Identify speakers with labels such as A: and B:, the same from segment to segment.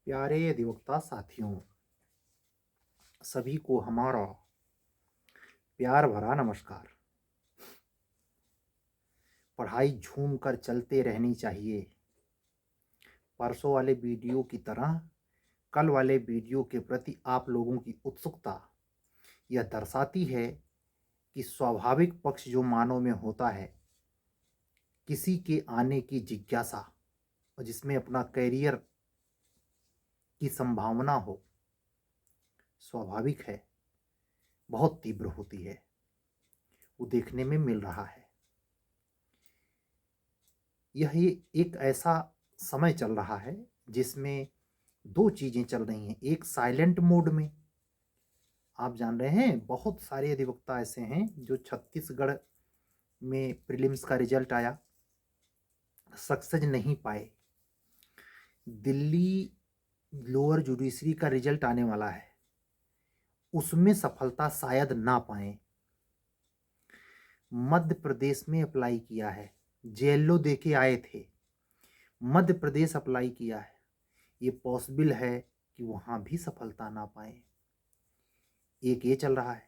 A: प्यारे अधिवक्ता साथियों, सभी को हमारा प्यार भरा नमस्कार। पढ़ाई झूम कर चलते रहनी चाहिए। परसों वाले वीडियो की तरह कल वाले वीडियो के प्रति आप लोगों की उत्सुकता यह दर्शाती है कि स्वाभाविक पक्ष जो मानव में होता है, किसी के आने की जिज्ञासा और जिसमें अपना करियर की संभावना हो, स्वाभाविक है, बहुत तीव्र होती है। वो देखने में मिल रहा है। यह एक ऐसा समय चल रहा है जिसमें दो चीज़ें चल रही हैं। एक साइलेंट मोड में, आप जान रहे हैं बहुत सारे अधिवक्ता ऐसे हैं जो छत्तीसगढ़ में प्रीलिम्स का रिजल्ट आया, सक्सेस नहीं पाए। दिल्ली लोअर जुडिशरी का रिजल्ट आने वाला है, उसमें सफलता शायद ना पाए। मध्य प्रदेश में अप्लाई किया है, जेएलओ दे के आए थे, मध्य प्रदेश अप्लाई किया है, ये पॉसिबल है कि वहाँ भी सफलता ना पाए। एक ये चल रहा है,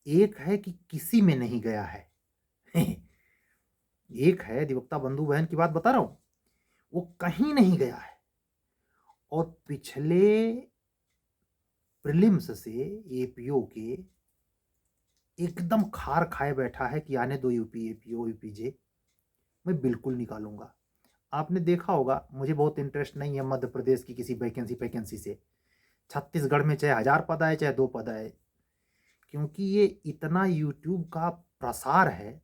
A: एक है कि किसी में नहीं गया है। एक है अधिवक्ता बंधु बहन की बात बता रहा हूँ, वो कहीं नहीं गया है और पिछले प्रीलिम्स से एपीओ के एकदम खार खाए बैठा है कि आने दो यूपी एपीओ यूपीजे, मैं बिल्कुल निकालूंगा। आपने देखा होगा, मुझे बहुत इंटरेस्ट नहीं है मध्य प्रदेश की किसी वैकेंसी से। छत्तीसगढ़ में चाहे 1000 पद आए चाहे 2 पद आए, क्योंकि ये इतना यूट्यूब का प्रसार है,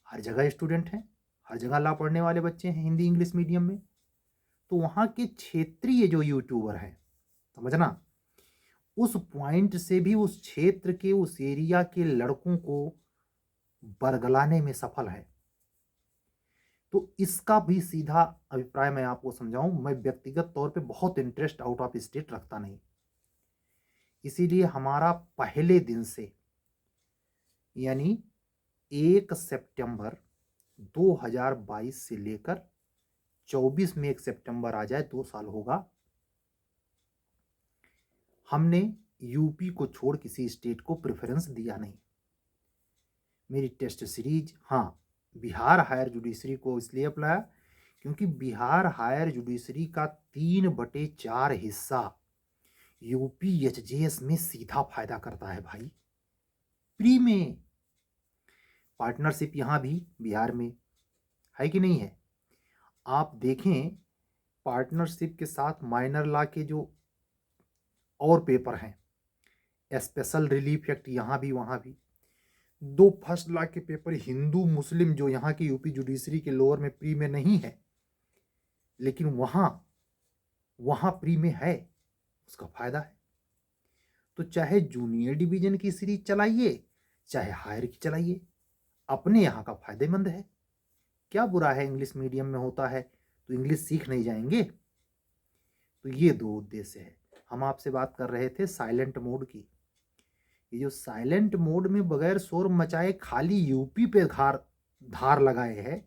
A: हर जगह स्टूडेंट हैं, हर जगह ला पढ़ने वाले बच्चे हैं हिंदी इंग्लिश मीडियम में। तो वहाँ के क्षेत्रीय जो यूट्यूबर हैं, समझना, उस पॉइंट से भी उस क्षेत्र के उस एरिया के लड़कों को बरगलाने में सफल है। तो इसका भी सीधा अभिप्राय मैं आपको समझाऊं, मैं व्यक्तिगत तौर पे बहुत इंटरेस्ट आउट ऑफ स्टेट रखता नहीं, इसीलिए हमारा पहले दिन से यानी 1 सितंबर 2022 से लेकर 24 में 1 सितंबर आ जाए 2 साल होगा, हमने यूपी को छोड़ किसी स्टेट को प्रेफरेंस दिया नहीं। मेरी टेस्ट सीरीज, हाँ, बिहार हायर जुडिशरी को इसलिए अप्लाया क्योंकि बिहार हायर जुडिशरी का 3/4 हिस्सा यूपी एचजेएस में सीधा फायदा करता है भाई। प्री में पार्टनरशिप यहाँ भी बिहार में है कि नहीं है? आप देखें, पार्टनरशिप के साथ माइनर लॉ के जो और पेपर हैं, स्पेशल रिलीफ एक्ट यहाँ भी वहाँ भी, 2 फर्स्ट लॉ के पेपर हिंदू मुस्लिम जो यहाँ की यूपी जुडिशरी के लोअर में प्री में नहीं है, लेकिन वहाँ प्री में है, उसका फायदा है। तो चाहे जूनियर डिवीजन की सीरीज चलाइए चाहे हायर की चलाइए, अपने यहाँ का फायदेमंद है। क्या बुरा है, इंग्लिश मीडियम में होता है तो इंग्लिश सीख नहीं जाएंगे? तो ये दो उद्देश्य है। हम आपसे बात कर रहे थे साइलेंट मोड की। ये जो साइलेंट मोड में बगैर शोर मचाए खाली यूपी पे धार लगाए है,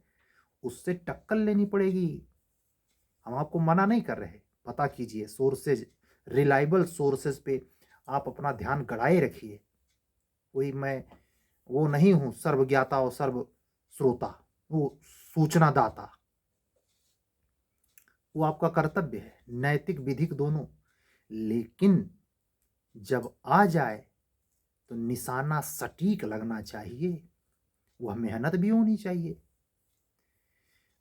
A: उससे टक्कर लेनी पड़ेगी। हम आपको मना नहीं कर रहे, पता कीजिए सोर्सेज, रिलायबल सोर्सेज पे आप अपना ध्यान गड़ाए रखिए। कोई मैं वो नहीं हूं सर्वज्ञाता और सर्व श्रोता, वो सूचना दाता, वो आपका कर्तव्य है, नैतिक विधिक दोनों। लेकिन जब आ जाए तो निशाना सटीक लगना चाहिए, वह मेहनत भी होनी चाहिए।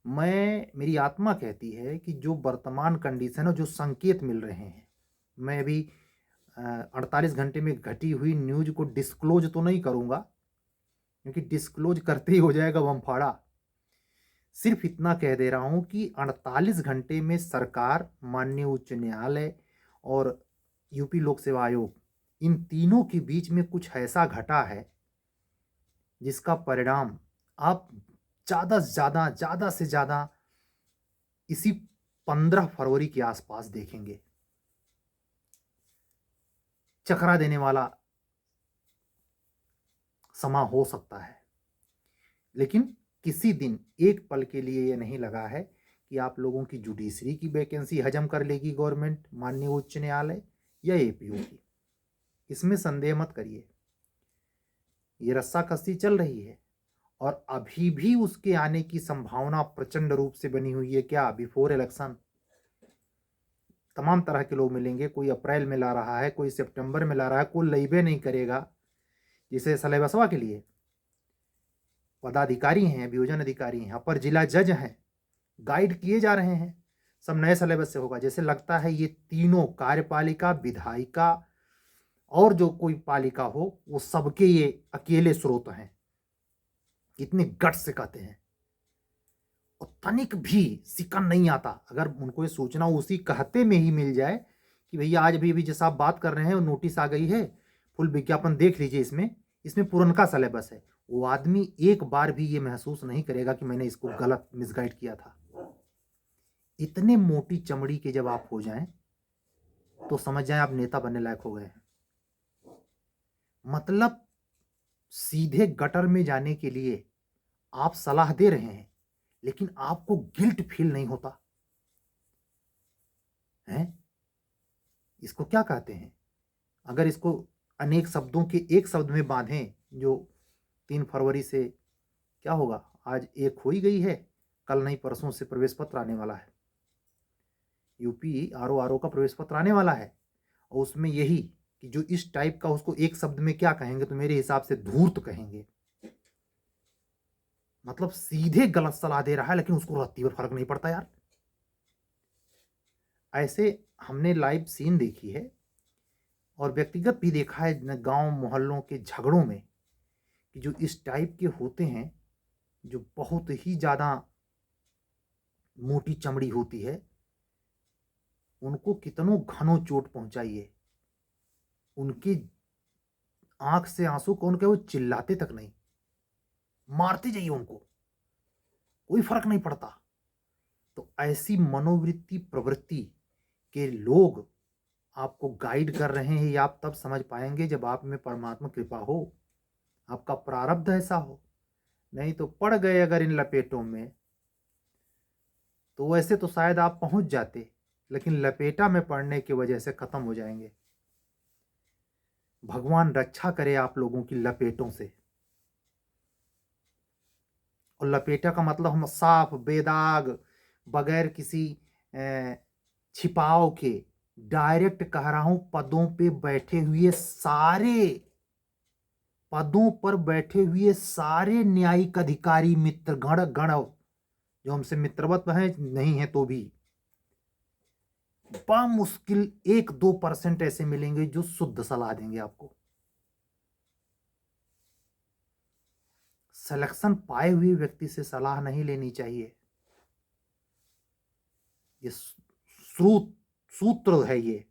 A: मेरी आत्मा कहती है कि जो वर्तमान कंडीशन है, जो संकेत मिल रहे हैं, मैं अभी 48 घंटे में घटी हुई न्यूज को डिस्क्लोज तो नहीं करूंगा, क्योंकि डिस्क्लोज करते ही हो जाएगा बमफाड़ा। सिर्फ इतना कह दे रहा हूं कि 48 घंटे में सरकार, माननीय उच्च न्यायालय और यूपी लोक सेवा आयोग, इन तीनों के बीच में कुछ ऐसा घटा है जिसका परिणाम आप ज्यादा से ज्यादा इसी 15 फरवरी के आसपास देखेंगे। चकरा देने वाला समा हो सकता है, लेकिन किसी दिन एक पल के लिए यह नहीं लगा है कि आप लोगों की जुडिशरी की वैकेंसी हजम कर लेगी गवर्नमेंट, माननीय उच्च न्यायालय या एपीओ की, इसमें संदेह मत करिए। ये रस्साकसी चल रही है और अभी भी उसके आने की संभावना प्रचंड रूप से बनी हुई है। क्या बिफोर इलेक्शन तमाम तरह के लोग मिलेंगे, कोई अप्रैल में ला रहा है, कोई सितंबर में ला रहा है, कोई लइबे नहीं करेगा। जिसे सलेबसवा के लिए पदाधिकारी हैं, अभियोजन अधिकारी हैं, अपर जिला जज हैं, गाइड किए जा रहे हैं, सब नए सिलेबस से होगा। जैसे लगता है ये तीनों कार्यपालिका, विधायिका और जो कोई पालिका हो, वो सबके ये अकेले स्रोत हैं। कितने गट से कहते हैं और तनिक भी सिकन नहीं आता अगर उनको ये सूचना उसी कहते में ही मिल जाए कि भैया आज भी जैसा आप बात कर रहे हैं नोटिस आ गई है, फुल विज्ञापन देख लीजिए, इसमें पुरनका सिलेबस है। वो आदमी एक बार भी ये महसूस नहीं करेगा कि मैंने इसको गलत मिसगाइड किया था। इतने मोटी चमड़ी के जब आप हो जाएं तो समझ जाएं आप नेता बनने लायक हो गए हैं। मतलब सीधे गटर में जाने के लिए आप सलाह दे रहे हैं लेकिन आपको गिल्ट फील नहीं होता है। इसको क्या कहते हैं? अगर इसको अनेक शब्दों के एक शब्द में बांधें, जो 3 फरवरी से क्या होगा, आज 1 हो ही गई है, कल नहीं परसों से प्रवेश पत्र आने वाला है, यूपी आरओ का प्रवेश पत्र आने वाला है। और उसमें यही कि जो इस टाइप का, उसको एक शब्द में क्या कहेंगे, तो मेरे हिसाब से धूर्त कहेंगे। मतलब सीधे गलत सलाह दे रहा है लेकिन उसको रत्ती भर फर्क नहीं पड़ता यार। ऐसे हमने लाइव सीन देखी है और व्यक्तिगत भी देखा है गांव मोहल्लों के झगड़ों में कि जो इस टाइप के होते हैं, जो बहुत ही ज़्यादा मोटी चमड़ी होती है, उनको कितनों घनों चोट पहुंचाइए, उनकी आंख से आंसू कौन के वो चिल्लाते तक नहीं, मारते जाइए उनको, कोई फर्क नहीं पड़ता। तो ऐसी मनोवृत्ति प्रवृत्ति के लोग आपको गाइड कर रहे हैं, ये आप तब समझ पाएंगे जब आप में परमात्मा कृपा हो, आपका प्रारब्ध ऐसा हो। नहीं तो पड़ गए अगर इन लपेटों में, तो वैसे तो शायद आप पहुंच जाते, लेकिन लपेटा में पड़ने की वजह से खत्म हो जाएंगे। भगवान रक्षा करे आप लोगों की लपेटों से। और लपेटा का मतलब हम साफ बेदाग, बगैर किसी छिपाव के, डायरेक्ट कह रहा हूं, पदों पे बैठे हुए सारे, पदों पर बैठे हुए सारे न्यायिक अधिकारी मित्र गण जो हमसे मित्रवत है नहीं है तो भी बामुश्किल 1-2% ऐसे मिलेंगे जो शुद्ध सलाह देंगे आपको। सिलेक्शन पाए हुए व्यक्ति से सलाह नहीं लेनी चाहिए। ये सूत्र है, ये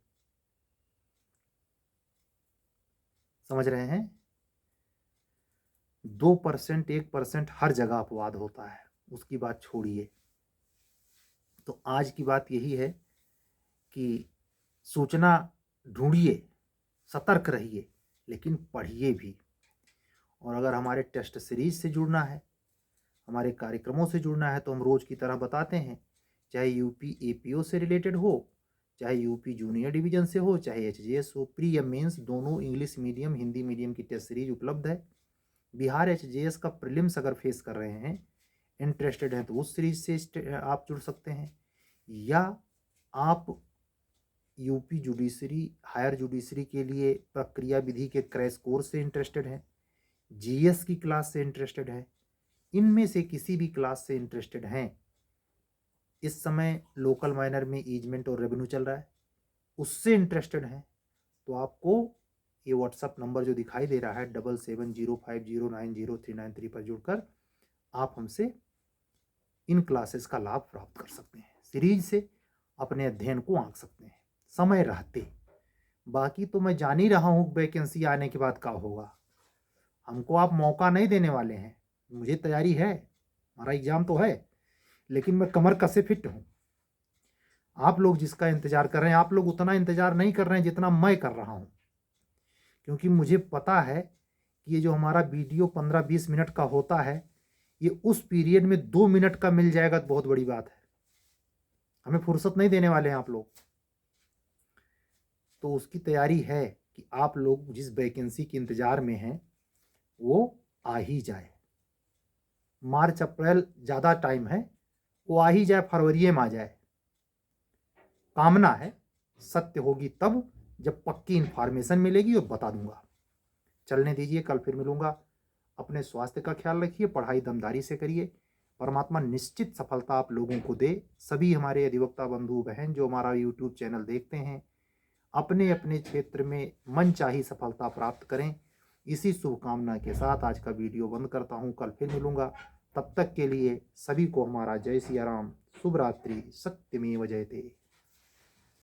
A: समझ रहे हैं। 2% 1% हर जगह अपवाद होता है, उसकी बात छोड़िए। तो आज की बात यही है कि सूचना ढूंढिए, सतर्क रहिए, लेकिन पढ़िए भी। और अगर हमारे टेस्ट सीरीज से जुड़ना है, हमारे कार्यक्रमों से जुड़ना है, तो हम रोज़ की तरह बताते हैं, चाहे यूपी एपीओ से रिलेटेड हो, चाहे यूपी जूनियर डिवीजन से हो, चाहे एचजीएस हो, प्री या मेंस दोनों इंग्लिश मीडियम हिंदी मीडियम की टेस्ट सीरीज उपलब्ध है। बिहार एचजीएस का प्रीलिम्स अगर फेस कर रहे हैं, इंटरेस्टेड हैं, तो उस सीरीज से आप जुड़ सकते हैं। या आप यूपी जुडिशरी, हायर जुडिशरी के लिए प्रक्रिया विधि के क्रैश कोर्स से इंटरेस्टेड हैं, जीएस की क्लास से इंटरेस्टेड है, इनमें से किसी भी क्लास से इंटरेस्टेड हैं, इस समय लोकल माइनर में ईजमेंट और रेवेन्यू चल रहा है, उससे इंटरेस्टेड हैं, तो आपको ये व्हाट्सअप नंबर जो दिखाई दे रहा है 7705090393 पर जुड़कर आप हमसे इन क्लासेस का लाभ प्राप्त कर सकते हैं। सीरीज से अपने अध्ययन को आंक सकते हैं समय रहते। बाकी तो मैं जान ही रहा हूँ वैकेंसी आने के बाद क्या होगा। हमको आप मौका नहीं देने वाले हैं, मुझे तैयारी है, हमारा एग्जाम तो है, लेकिन मैं कमर कसे फिट हूँ। आप लोग जिसका इंतजार कर रहे हैं, आप लोग उतना इंतजार नहीं कर रहे हैं जितना मैं कर रहा हूँ, क्योंकि मुझे पता है कि ये जो हमारा वीडियो 15-20 मिनट का होता है, ये उस पीरियड में 2 मिनट का मिल जाएगा तो बहुत बड़ी बात है। हमें फुर्सत नहीं देने वाले हैं आप लोग। तो उसकी तैयारी है कि आप लोग जिस वैकेंसी के इंतजार में हैं वो आ ही जाए। मार्च अप्रैल ज़्यादा टाइम है, वो आ ही जाए, फरवरी में आ जाए। कामना है, सत्य होगी तब जब पक्की इन्फॉर्मेशन मिलेगी और बता दूंगा। चलने दीजिए, कल फिर मिलूंगा। अपने स्वास्थ्य का ख्याल रखिए, पढ़ाई दमदारी से करिए। परमात्मा निश्चित सफलता आप लोगों को दे। सभी हमारे अधिवक्ता बंधु बहन जो हमारा यूट्यूब चैनल देखते हैं, अपने अपने क्षेत्र में मनचाही सफलता प्राप्त करें। इसी शुभकामना के साथ आज का वीडियो बंद करता हूँ। कल फिर मिलूंगा। तब तक के लिए सभी को हमारा जय सिया राम, शुभ रात्रि, सत्यमेव जयते।